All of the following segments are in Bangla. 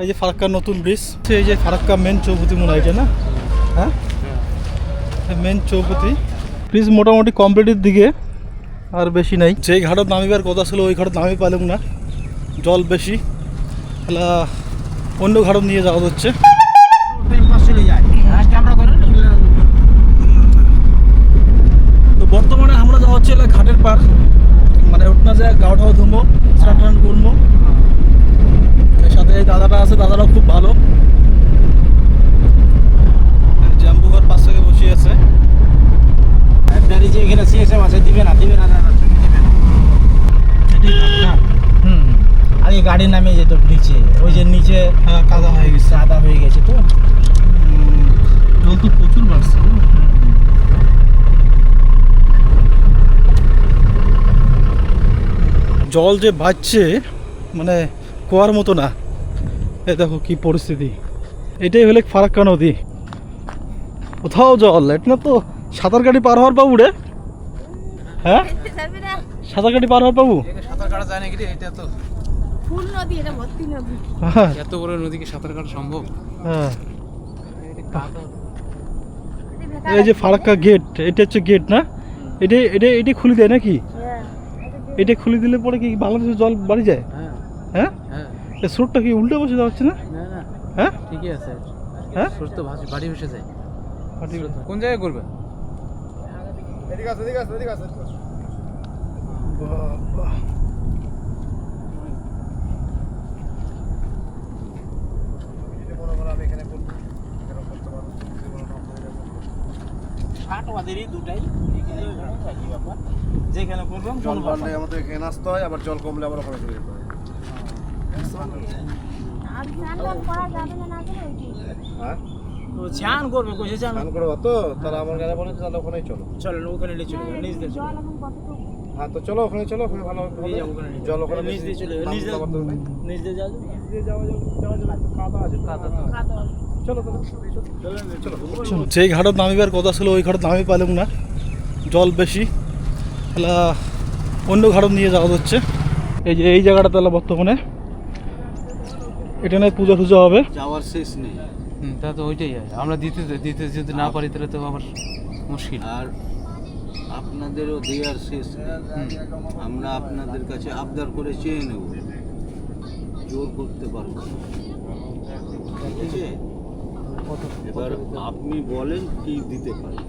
এই যে ফারাক্কা নতুন ব্রিজ, এই যে ফারাক্কা মেন চৌপতি মনে হয় এটা না? হ্যাঁ, মেন চৌপতি ব্রিজ মোটামুটি কমপ্লিটের দিকে, আর বেশি নাই। যেই ঘাটত নামিবার কথা ছিল ওই ঘাটত নামি পাইলাম না, জল বেশি, তাহলে অন্য ঘাটত নিয়ে যাওয়া হচ্ছে। তো বর্তমানে আমরা যাওয়া হচ্ছে ঘাটের পার, মানে ওঠনা যায় গাওটাও ধুমো, স্নান টান করবো। এর সাথে এই দাদাটা আছে, দাদাটাও খুব ভালো, জ্যাম্বুঘর পাশ থেকে বসিয়ে আছে। আগে গাড়ি নামিয়ে যেত নিচে, ওই যে নিচে কাদা হয়ে গেছে, কাদা হয়ে গেছে। তো জল তো প্রচুর বাড়ছে। জল যে বাড়ছে মানে কুয়ার মতো না, এই দেখো কি পরিস্থিতি। এটাই হলে ফারাক্কা নদী, কোথাও জল। এটা তো সাঁতার কাটি পার হওয়ার পাবু রে? হ্যাঁ, সাঁতার কাটি পার হওয়ার পাবু? সাঁতার কাটা যায় নাকি রে? এটা তো ফুল নদী, এটা ভর্তি নদী। এত বড় নদী কি সাঁতার কাটা সম্ভব? হ্যাঁ, এই যে ফারাক্কা গেট, এটা হচ্ছে গেট না? এটা এটা এটা খুলে দেয় নাকি? এটা খুলে দিলে পরে কি বাংলাদেশের জল বাড়ি যায়? হ্যাঁ হ্যাঁ, হ্যাঁ। এই স্রোতটা কি উল্টে বসে যাচ্ছে না? না না, হ্যাঁ ঠিকই আছে। হ্যাঁ, স্রোত তো বাড়ি ভেসে যায়। ঠিক আছে। কোন জায়গায় করবে? এদিকে আছে, এদিকে আছে, এদিকে আছে। বাহ, যেখানে করলাম জল বাড়লে আমাদের এখানে আসতে হয়, আবার জল কমলে আবার ওখানে চলে যেতে হয়। হ্যাঁ, চান করবে, কইছে চান স্নান করবো তো, তাহলে আমার গাড়ি বলে তাহলে ওখানেই চলো। চলেন ওখানে নিয়ে চলে নিজ দিয়ে চলে হ্যাঁ, তো চলো ওখানে, চলো ওখানে ভালো হবে। জল ওখানে নিজ দিয়ে চলে নিজ দিয়ে নামার দরকার নেই। নিজ দিয়ে যাও। কাদা আছে, কাদা চলো তাহলে চলো। যেই ঘাটত নামিবার কথা ছিল ওই ঘাটত নামি পাইলাম না, জল বেশি, তাহলে অন্য ঘাটত নিয়ে যাওয়া হচ্ছে। এই যে এই জায়গাটা তাহলে বর্তমানে এটা নিয়ে পূজা টুজা হবে। যাওয়ার শেষ নেই। তা তো ওইটাই হয়। আমরা দিতে দিতে যদি না পারি তাহলে তো আবার মুশকিল। আর আপনাদেরও দেওয়ার শেষ নেই। আমরা আপনাদের কাছে আবদার করে চেয়ে নেব, জোর করতে পারবো না। ঠিক আছে, এবার আপনি বলেন কি দিতে পারেন।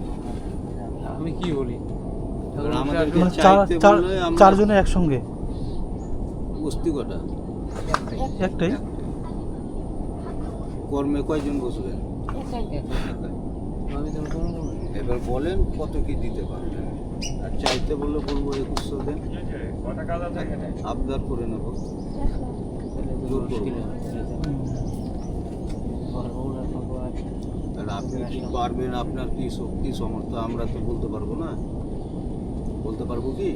আমি কি বলি? এবার আমাদেরকে মানে চাইতে বললে আমরা চারজনে একসঙ্গে বস্তি কটা একটাই কর্মে কয়জন বসবেন? এবার বলেন কত কি দিতে পারবেন। আর চাইতে বললে বলবো 2100 দেন, আবদার করে নেব, জোর করবো না। তাহলে আপনি কি পারবেন, আপনার কি শক্তি সামর্থ্য আমরা তো বলতে পারবো না। বলতে পারবো কি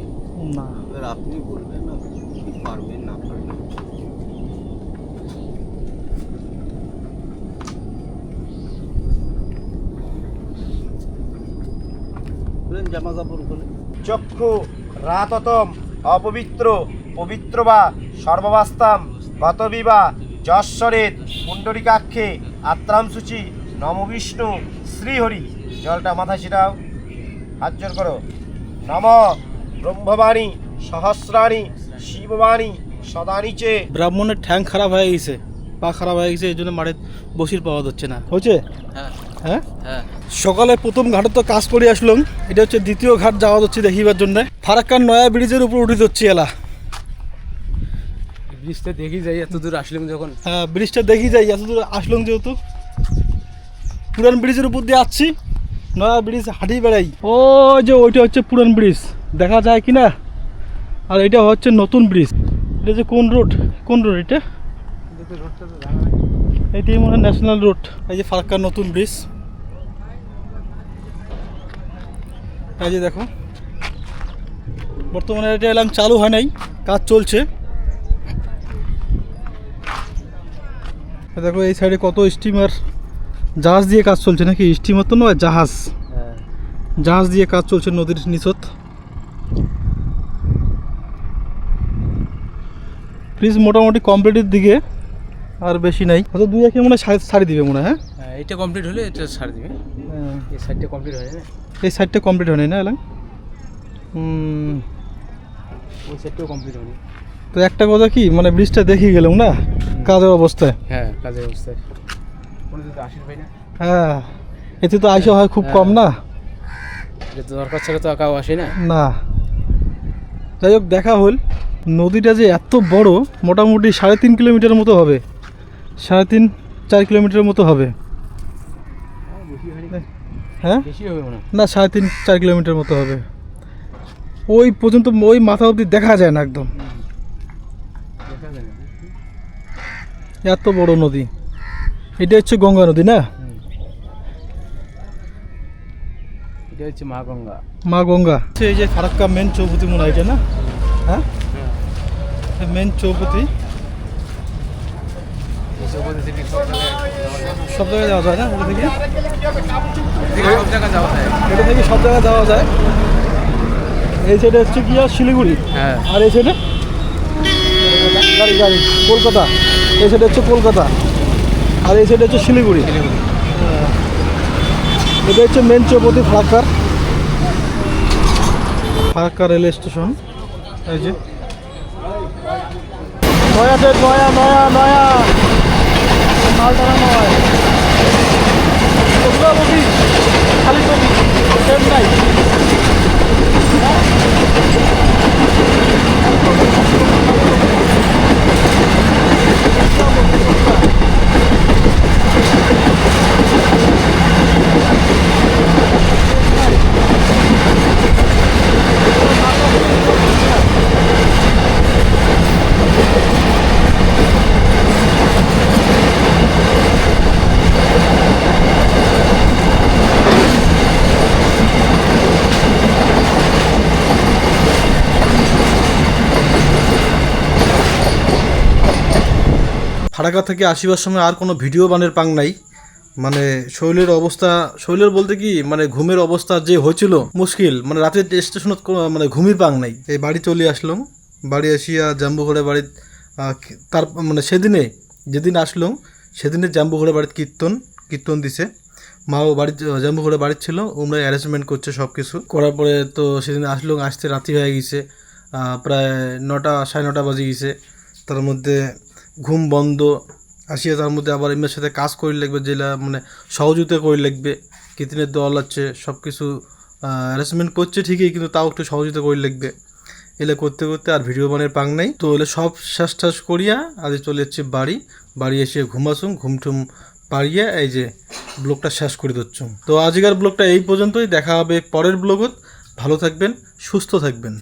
না। এবার আপনি বলবেন আপনি কি পারবেন না পারবেন। জামা কাপড় খুলে চক্ষু রাততম অপবিত্র পবিত্র বা সর্ববাস্তাম গতবিবা যশ্বরেত পুণ্ডরিকাক্ষে আত্রাম সূচি নম বিষ্ণু শ্রীহরি। জলটা মাথায় ছিটাও, হাত জোর করো। নম ব্রহ্মবাণী সহস্রাণী শিববাণী সদানিচে। ব্রাহ্মণের ঠ্যাং খারাপ হয়ে গেছে, পা খারাপ হয়ে গেছে, এই জন্য মাঠে বসির পাওয়া যাচ্ছে না। হচ্ছে হ্যাঁ হ্যাঁ। হ্যাঁ। সকালে প্রথম ঘাটে তো কাজ করে আসলাম, এটা হচ্ছে দ্বিতীয় ঘাট যাওয়া হচ্ছে দেখিবার জন্য। ফারাক্কার নয়া ব্রিজের উপর উঠে যাচ্ছি এলা। ব্রিজটা দেখি যাই, এত দূর আসলাম যখন। হ্যাঁ, ব্রিজটা দেখি যাই, এত দূর আসলাম যেহেতু। পুরান ব্রিজের উপর দিয়ে আসছি, নয়া ব্রিজ হাঁটি বেড়াই। ও যে ওইটা হচ্ছে পুরান ব্রিজ, দেখা যায় কি না? আর এটা হচ্ছে নতুন ব্রিজ। এটা যে কোন রোড, কোন রোড এটা? এটাই মনে হয় ন্যাশনাল রোড। এই যে ফারাক্কার নতুন ব্রিজ, এই যে দেখো। বর্তমানে এটা এলাম চালু হয় নাই, কাজ চলছে। দেখো এই সাইডে কত স্টিমার, জাহাজ দিয়ে কাজ চলছে নাকি? স্টিমার তো নয়, জাহাজ, জাহাজ দিয়ে কাজ চলছে নদীর নিচত। ব্রিজ মোটামুটি কমপ্লিটের দিকে, আর বেশি নাই, হয়তো 2-1 মনে হয় ছাড়ি দিবে মনে হয়। হ্যাঁ হ্যাঁ, এটা কমপ্লিট হলে এটা ছাড় দিবে। হ্যাঁ, এই সাইডটা কমপ্লিট হয়ে যাবে, এই সাইডটা কমপ্লিট হয়নি না এলাম। ওই সাইডটাও কমপ্লিট হয়নি। তো একটা কথা কি, মানে ব্রিজটা দেখি গেলাম না কাজের অবস্থায়। হ্যাঁ, কাজের অবস্থায় কোনো যদি আসির ভাই না, হ্যাঁ, এতে তো আইসা হয় খুব কম না। এটা দরকার ছাড়া তো কাউ আসে না। না, যাই হোক দেখা হল। নদীটা যে এত বড়, মোটামুটি 3.5 কিলোমিটার মতো হবে, 3.5-4 কিলোমিটারের মতো হবে। হ্যাঁ বেশি হবে মনে হয়। না, 3.5-4 কিলোমিটার মতো হবে। ওই পর্যন্ত ওই মাথা অবধি দেখা যায় না একদম, দেখা যায় না। এত বড় নদী। এটা হচ্ছে গঙ্গা নদী না? এটা হচ্ছে মা গঙ্গা। মা গঙ্গা। এই যে ফারাক্কা মেন চৌপতি মনে হয় এটা না? হ্যাঁ, মেন চৌপতি। এই চৌপতি থেকে সব জায়গায় যাওয়া যায় না এটা থেকে? সব জায়গায় যাওয়া যায়। এটা থেকে সব জায়গায় যাওয়া যায়। এই সাইডে হচ্ছে কি আর শিলিগুড়ি, হ্যাঁ, আর এই সাইডে গাড়ি কলকাতা। এই সাইডে হচ্ছে কলকাতা, আর এই সাইডে হচ্ছে শিলিগুড়ি। এটা হচ্ছে মেন চৌপতি ফারাক্কা রেল স্টেশন। এই যে নয়া ডেট, নয়া মালদানা নয়, নদী খালি নদী, ট্রেন নাই। ফারাক্কা থেকে আসিবার সময় আর কোনো ভিডিও বানের পাং নাই। মানে শৈলের বলতে কি, মানে ঘুমের অবস্থা যে হয়েছিল মুশকিল, মানে রাতের স্টেশনত মানে ঘুমির পাং নাই। এই বাড়ি চলে আসলাম, বাড়ি আসিয়া জাম্বুঘরে বাড়ি তার মানে যেদিন আসলাম সেদিনে জাম্বুঘরে বাড়িতে কীর্তন দিছে। মাও বাড়ি জাম্বুঘরে বাড়ির ছিল, ওমরা অ্যারেঞ্জমেন্ট করছে সব কিছু করার পরে। তো সেদিন আসলাম, আসতে রাতি হয়ে গেছে, প্রায় 9-9:30 বাজে গেছে। তার মধ্যে ঘুম বন্ধ আসিয়া, তার মধ্যে আবার এমনির সাথে কাজ করে লাগবে, যেটা মানে সহযোগিতা করে লাগবে। কীর্তনের দল আছে, সব কিছু অ্যারেঞ্জমেন্ট করছে ঠিকই, কিন্তু তাও একটু সহযোগিতা করে লাগবে। এলে করতে করতে আর ভিডিও বানের পাং নাই। তো এলে সব শেষ করিয়া আজ চলে যাচ্ছি বাড়ি এসে ঘুমটুম পারিয়ে এই যে ব্লগটা শেষ করে দিচ্ছ। তো আজকের ব্লগটা এই পর্যন্তই, দেখা হবে পরের ব্লগত। ভালো থাকবেন, সুস্থ থাকবেন।